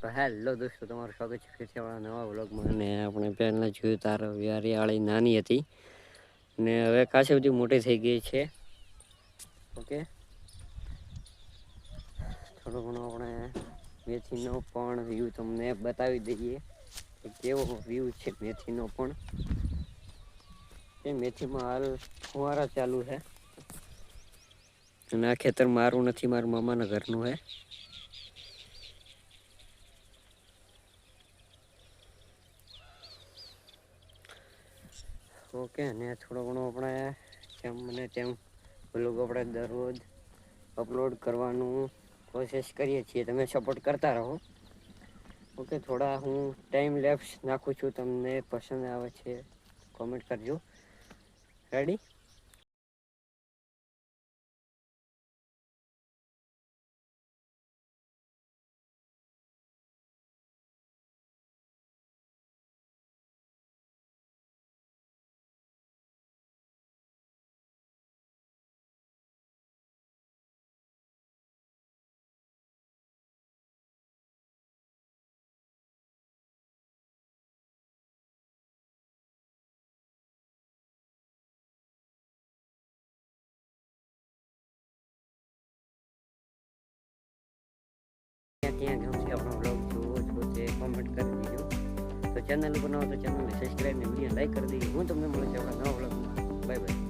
તો હેલો દોસ્તો, તમારું સ્વાગત છે ફરીથી આપણા નવા વ્લોગમાં. અને આપણે પહેલાં જોયું તાર વિયારી નાની હતી ને હવે ખાસી બધી મોટી થઈ ગઈ છે. ઓકે, થોડો ઘણો આપણે મેથીનો પણ વ્યૂ તમને બતાવી દઈએ કે કેવો વ્યૂ છે મેથીનો પણ. એ મેથીમાં હાલ ફુવારા ચાલુ છે અને આ ખેતર મારું નથી, મારા મામાના ઘરનું હે. ઓકે, ને થોડો ઘણો આપણે જેમ મને તેમ વ્લોગ આપણે દરરોજ અપલોડ કરવાનું કોશિશ કરીએ છીએ. તમે સપોર્ટ કરતા રહો. ઓકે, થોડા હું ટાઈમ લેપ્સ નાખું છું, તમને પસંદ આવે છે કોમેન્ટ કરજો. રેડી? ક્યાં ગમશે આપણો બ્લોગ જોવો છો તે કોમેન્ટ કરી દીજો. તો ચેનલ ઉપર નવો તો ચેનલને સબસ્ક્રાઈબ ને વિડીયો લાઈક કરી દીજો. હું તમને મળું છું આપણા નવા બ્લોગમાં. Bye bye.